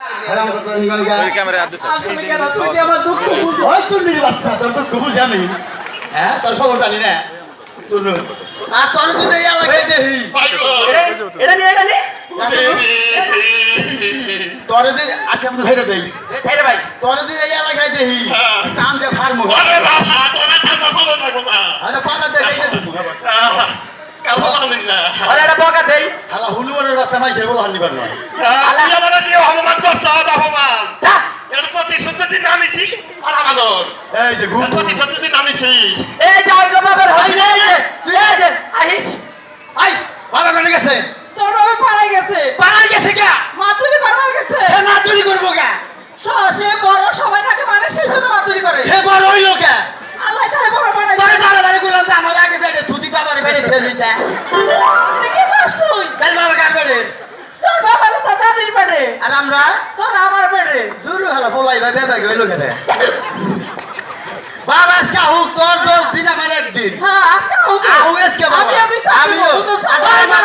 ওই ক্যামেরা আর দিছে আসলে কেন তুই কি আমার দুঃখ বুঝো? ওই সুন্দরী বাচ্চা তোর দুঃখ বুঝি আমি হ্যাঁ তোর খবর জানি না শুনু আর তোর যদি এই এলাকায় দেখি এটা নে তোর যদি আসে আমি ধরে দেই ছেড়ে ভাই তোর যদি এই এলাকায় দেখি কাম দে ফার্ম আরে বাবা তোমরা ঠান্ডা ভালো লাগো না আরে পালা দেখে কালো লাগবে না আরে এটা বকা দেই হালা হুলুয়ারের বাচ্চা মাইছে বলা হানি পারবা তুই আমার যে অপমান করছ অপমান এর প্রতিশোধ দিন নামিছি আর আমাদের এই যে ঘুম প্রতিশোধ দিন নামিছি এই যাও গো বাবার হাই তুই এই যে আহিস আই বাবা কোনে গেছে তোর বাবা পালাই গেছে পালাই গেছে কে মাতুরি করবার গেছে হে মাতুরি করবো কে সে বড় সবাই তাকে মানে সেই জন্য মাতুরি করে হে বড় হইলো কে আল্লাহ তারে বড় বানাইছে তোরে বারে গুলাম যে আমার আগে বেড়ে থুতি বাবার বেড়ে ছেড়িছে এটা কি কস তুই কাল বাবা কার বেড়ে তোর বাবা হলো তোর দাদির পেটে আর আমরা তোর আমার পেটে দূর হলা বলাই ভাই বেবা গইলো কেন বাবা আজকে হুক তোর 10 দিন আমার একদিন হ্যাঁ আজকে আহু আজকে বাবা আমি আমিও তো সবাই না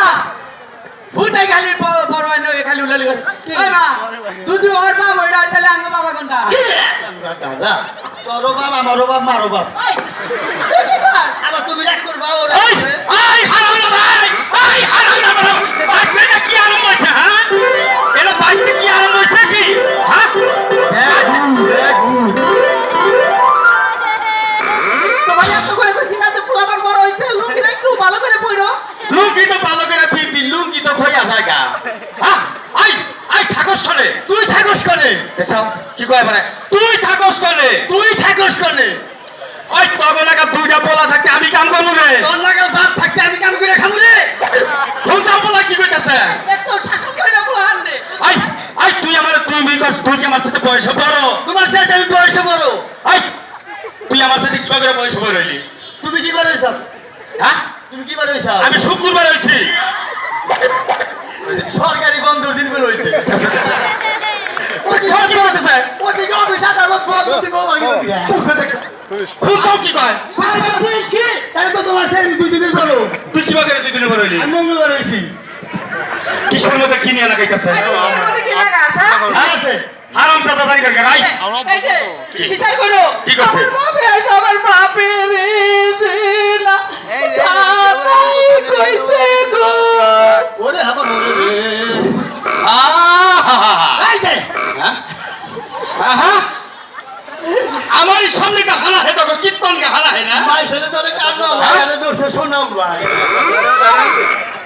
ভূতে খালি বড় হয় না খালি উলালি ওই মা তুই ওর বাবা ওইটা তাহলে আঙ্গ বাবা কোনটা দাদা তোর বাবা আমারও বাবা মারো বাবা ওই তুই কি কর আবার তুমি রাগ করবা ওরা এই হারামজাদা এই হারামজাদা আপনি কি আরম্ভ হইছে হ্যাঁ এলা বাইতে কি আরম্ভ হইছে কি হ্যাঁ দেখু তোমার এত করে কইছি না তো আমার বড় হইছে লুঙ্গিটা একটু ভালো করে পইরো লুঙ্গি তো ভালো করে পিন্দি লুঙ্গি তো খইয়া জায়গা হ্যাঁ আই আই থাকস করে তুই থাকস করে দেখাও কি কয় মানে তুই থাকস করে তুই থাকস করে ওই তবে লাগা দুইটা পোলা থাকতে আমি কাম করব রে তোর লাগাল বাপ থাকতে আমি কাম করে খামু রে কোনটা পোলা কি কইতাছে এত শাসন করে না বুহান রে আই আই তুই আমার তুই মিকস তুই কি আমার সাথে বয়স বড় তোমার সাথে আমি বয়স বড় আই তুই আমার সাথে কি করে বয়স বড় হইলি তুমি কি বার হইছ হ্যাঁ তুমি কি বার হইছ আমি শুক্রবার হইছি সরকারি বন্ধুর দিন গুলো হইছে কি বলতেছে ওদিকে অফিস আদালত বন্ধ দিব লাগে তুই দেখছ তুই কি কয় তাহলে তো তোমার সেই 2 দিনের বলো তুই কি করে দুই দিন বড় হইলি আমি মঙ্গলবার হইছি কিশোর মধ্যে কি নিয়ে লাগাইতাছে আমাদের কি লাগা আসা আছে হারাম দাদা দাঁড়ি করে রাই এই যে বিচার করো কি করছে? আমার বাপে আছে আমার বাপে রে না জানাই কইছে গো ওরে হাবা মরে রে আহা আইছে আহা আমার সামনে কা হালা হে তো কীর্তন কা হালা হে না মাই ছেলে তোরে কাজলা আরে দোষে শোনাও ভাই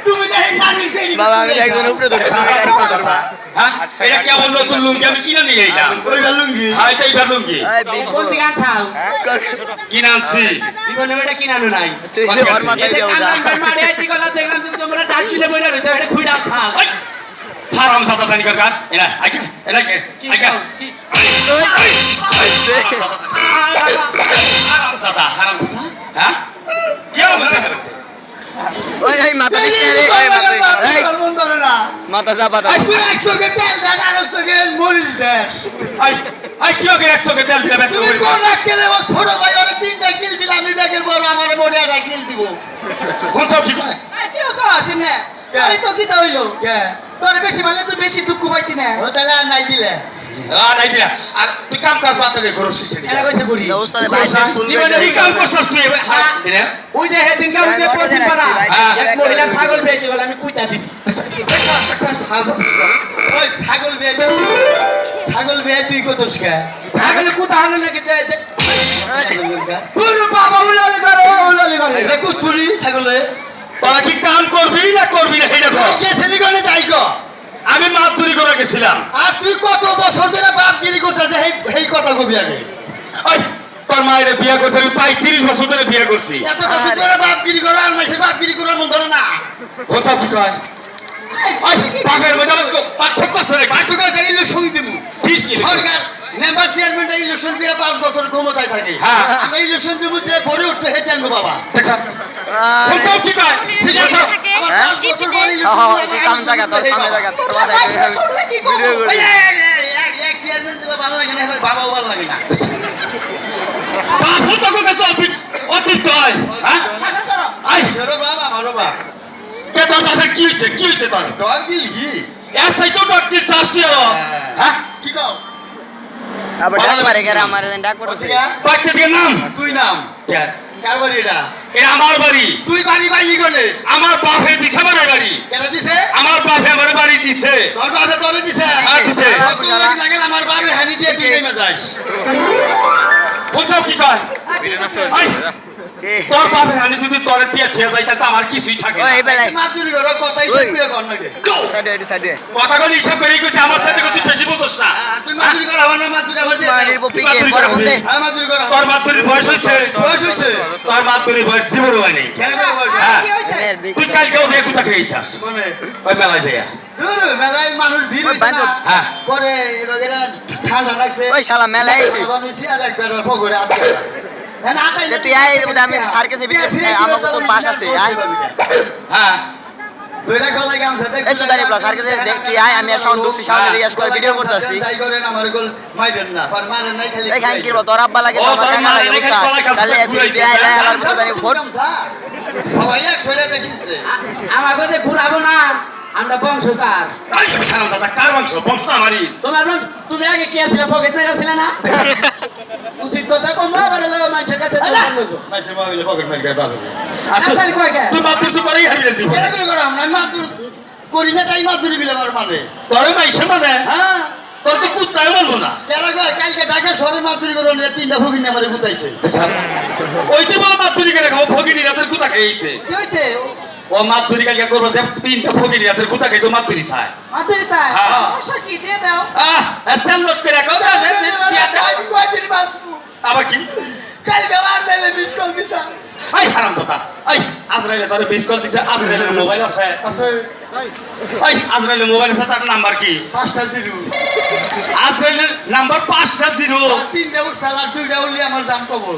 তুমি নাই পানি ফেলি বাবা আমি একজন উপরে ধরে হ্যাঁ এটা কি আমার নতুন লুঙ্গি আমি কিনে নিয়ে আইলাম ওই লুঙ্গি হ্যাঁ এটাই লুঙ্গি কোন দিকে আনছাল কিনে আনছি জীবনে এটা কিনানো নাই তুই যে ওর মাথায় দেও যা মারে আইতি গলা দেখলাম তুমি তোমরা ডাকছিলে বইরা রইছো এটা খুইডা খাও ওই হারাম দাদা দাঁড়ি করে কাট এলা আইকা এলা কে আইকা হারাম দাদা হ্যাঁ কি হলো ওই এই মাথা দিস না রে এই মাথা এই মন ধরে না মাথা চাপা দাও আই তুই 100 কে তেল দেন আর 100 কে মরিচ দেন আই আই কি করে 100 কে তেল দিলা বেচো তুমি কোন রাখতে দেবো ছোট ভাই ওরে 3টা কিল দিলে আমি ব্যাগের বড় আমার মোড়ে একটা কিল দিব কোন সব কি কয় আই কি কস নে আরে তো জিতা হইলো কে তোর বেশি মানে তুই বেশি দুঃখ পাইতি না ও তাহলে আর নাই দিলে নাই দিলা আর তুই কাম কাজ বাদ দে ঘর শিখে এরা কইছে করি ওস্তাদে বাইসা ফুল জীবনে কি কাম করছস তুই ওই যে হেদিন কাম যে প্রতি পারা এক মহিলা ছাগল পেয়েছে বলে আমি কুইতা দিছি ওই ছাগল বিয়ে তুই কতস কে ছাগল কুতা হলো নাকি পুরো বাবা উলালি করে এটা কুতুরি ছাগলে তোরা কি কাম করবি না এইটা কর কে ছেলে গনে যাই গো আমি মাছ চুরি করে গেছিলাম আর তুই কত বছর ধরে বাপগিরি করতেছে এই কথা কবি আগে ওই তোর মায়ের বিয়ে করছে আমি প্রায় 30 বছর ধরে বিয়ে করছি এত বছর ধরে বাপগিরি করে আর মাসে বাপগিরি করার মন ধরে না কোথা কি কয় ওই পাগের মধ্যে পার্থক্য আছে রে পার্থক্য আছে ইলেকশন দিব ঠিক কি সরকার মেম্বার চেয়ারম্যান ইলেকশন দিয়ে 5 বছর ক্ষমতায় থাকে হ্যাঁ। আমরা ইলেকশন দিব যে ভরে উঠতে হেঁটে আনবো বাবা দেখছ কোথা কি কয় ঠিক আছে আমার 5 বছর পরে তুই কাম জায়গা তোর সামনে জায়গা তোর মাথায় ভিডিও করে এক চেয়ারম্যান দিবা ভালো লাগে না এবার বাবাও ভালো লাগে না বাবু তো কাছে অতীত হয় হ্যাঁ শাসন করো আই ছোট বাবা আমারও বাবা কে তোর মাথায় কি হইছে তোর ডগ বিল কি এর সাইতো ডক্টর শাস্তি হলো হ্যাঁ কি কও আবার ডাক পারে গেরা আমার ডাক পড়ছে ওদিকে বাইতে দিয়ে নাম তুই নাম কে কার বাড়ি এটা এটা আমার বাড়ি তুই বাড়ি বাইলি গলে আমার বাপে দিছে আমার বাড়ি কেন দিছে আমার বাপে আমার বাড়ি দিছে তোর বাপে তোরে দিছে হ্যাঁ, দিছে। তুই লাগে আমার বাপের হানি দিয়ে তুই নেমে যাস বুঝছো কি কয় আই এ তোর বাপের হানি যদি তোরে দিয়ে ছেড়ে যায় তাহলে আমার কিছুই থাকে ওই না বেলায় মাতুরি ঘর কথাই ওই। সব করে কর নাকি সাইডে কথা বলি হিসাব করে গেছে আমার সাথে তুই বেশি বুঝছ না তুই মাতুরি ঘর আমার না মাতুরি ঘর দিয়ে মানির পপিকে পর হতে হ্যাঁ মাতুরি ঘর তোর মাতুরির বয়স হয়েছে বয়স হইছে তোর মাতুরির বয়স জীবন হয় নাই কেন করে বয়স হ্যাঁ এর বিক তুই কালকেও যে কোথা খেয়েছিস মানে ওই মেলায় যাইয়া দূর মেলায় মানুষ ভিড় হইছে না হ্যাঁ। পরে এবারে ঠান্ডা লাগছে ওই শালা মেলায় আইছে তখন হইছে আর একবার পকড়ে আটকে হ্যাঁ আটাই তুই আয় আমি স্যার কাছে আমাকে তো পাস আছে আয় হ্যাঁ দুইটা গলায় গামছা দেখ এই সুদারি প্লাস স্যার কাছে তুই আয় আমি আর সাউন্ড দুছি সাউন্ড রিয়াজ করে ভিডিও করতেছি যাই করেন আমার গোল মাইরেন না আর মারেন নাই খালি এই খান কিরবো তোর আব্বা লাগে ও, তোমার তোর কাকা মা লাগে লাগে, বুঝছা গলায় গামছা তাহলে ঘুরাইছে। তুই আয় আয় আমার সুদারি ফোট সবাই এক ছড়ে দেখিছে আমার কাছে ঘুরাবো না আমরা বংশকার আই সালাম দাদা কার বংশ বংশ তো আমারই তোমার তুমি আগে কি ছিল পকেট মেরা ছিল না উচিত কথা কোন আবার লোক মানুষের কাছে মাইসে মাইলে পকেট মারি গায় বাবা রাস্তায় কয় কে তুই মাতুর তো করেই হারিয়ে জীবন কেন করে করা আমরা মাতুর করি না তাই মাতুরি বিলে আমার মানে তোরে মাইসে মানে হ্যাঁ তোর তো কুত্তায় বলবো না কেন কয় কালকে ঢাকা শহরে মাতুরি করে নিয়ে তিনটা ফকির নিয়ে আমারে গুতাইছে ওই যে বলো মাতুরি করে খাও ফকিনি রাতের কুতা খেয়েছে কি হইছে ও মাতুরি কালকে করবো যে তিনটা ফকিনি রাতের কুতা খেয়েছে মাতুরি চায় মাতুরি স্যার হ্যাঁ। সমস্যা কি দিয়ে দাও আর চাল্লত করে খাও কয়দিন বাঁচবো আবার কি কালকে আর যাইলে মিস কল দিছা আই হারাম দাদা আই আজরাইলে তোর মিস কল দিছে আজরাইলের মোবাইল আছে আছে আই আজরাইলের মোবাইল আছে তার নাম্বার কি 5টা জিরো আজরাইলের নাম্বার 5টা জিরো তিনটা উঠ সালাদ দুইটা উঠলি আমার দাম কবল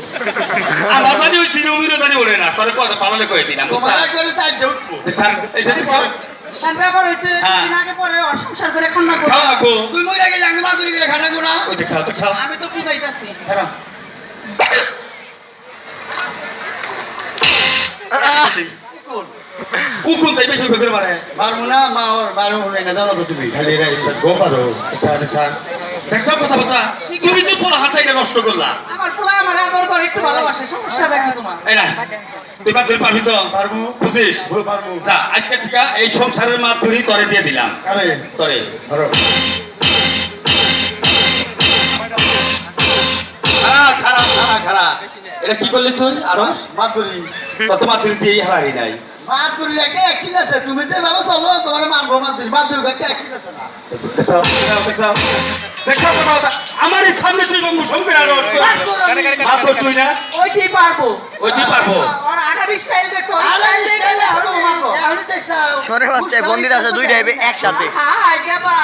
আমার জানি ওই জিরো মিরো জানি ওরে না তোর কথা পালালে কয়ে দিলাম তোমার করে সাইডে উঠবো স্যার এই যে সান ব্যাপার হইছে হ্যাঁ। দিন আগে পরে সংসার করে খান্না করব খাওয়া গো তুই মইরা গেলে আমি মাতুরি করে খানা গুনা ওই দেখছাও আমি তো বুঝাইতাছি কুকুর তাই বেশি করে মারে মারমু না মা ওর মারমু না দাও না তুমি খালি রে গো পারো দেখছাও কথা বলতা তুমি তো পোলা হাসাইটা নষ্ট করলা আমার পোলা আমার আদর করে একটু ভালোবাসে সমস্যাটা কি তোমার এই না তুই বাদ দিলে পারবি তো পারবো বুঝিস পারবো যা আজকে থেকে এই সংসারের মাছ ধরি তরে দিয়ে দিলাম আরে তরে ধরো খারাপ এটা কি করলি তুই আরো মাতুরি কত মাছ ধরি দিয়ে হারাই নাই মাতুরি একটা অ্যাক্টিং আছে তুমি যে ভালো চলো তোমার মারবো মাতুরি মাতুরি একটা অ্যাক্টিং আছে না দেখছাও কথা কথা আমার এই সামনে তুই মুসম করে আরো মাছ তুই না ওইটি পারবো ওইটি পারবো আর আগামী স্টাইল দেখছো আরে স্টাইল দেখলে হলো মারবো এখনই দেখছাও সরে বাচ্চা বন্দিত আছে দুইটা একসাথে হ্যাঁ গেবা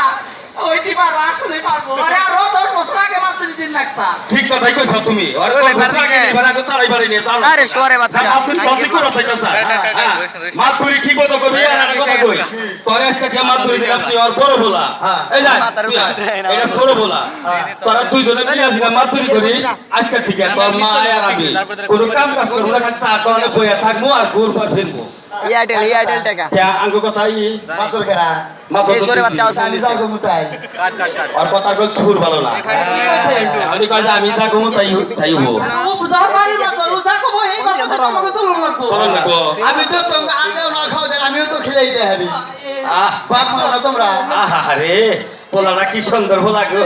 ওইটি পারবো আসলে পারবো আরে আর 10 বছর আগে মাত্র দিন রাখছা ঠিক কথাই কইছো তুমি আর ওই কোন ব্যাপার বুঝা থেকে। আগে নিবার আগে সারাই বাড়ি নিয়ে যাও আরে সরে বাচ্চা আপনি কমপ্লিট করে চাইতা স্যার মাত করি ঠিক মতো কবি আর একটা কথা কই তোরে আজকে যে মাত করি দিলাম তুই আর বড় বলা এই যা মাথার তুই উপরে দেয় না। এটা ছোট বলা তোরা দুইজনে মিলে দিলাম মাত করি করিস আজকে ঠিক আছে তোর মা আর আমি কোনো কাম কাজ করবো না খালি চা খাওয়ানো বইয়া থাকবো আর ঘুরবার ফিরবো এয়ারটেল টাকা কে আঙ্গ কথা মাতুর খেরা মাত এই সরে বাচ্চা আর আমি যাও মুতাই আর কথা কই সুর ভালো না আমি কই যে আমি যা কমু তাই তাই হবো ও বুঝার পারি না তো রোজা কব এই কথা তো আমাকে চলুন লাগবো চলো না গো আমি তো তোমরা আন্দাও না খাও দেন আমিও তো খেলাই দে হারি আহ বাপ মা না তোমরা আহা রে পোলাটা কি সুন্দর পোলা গো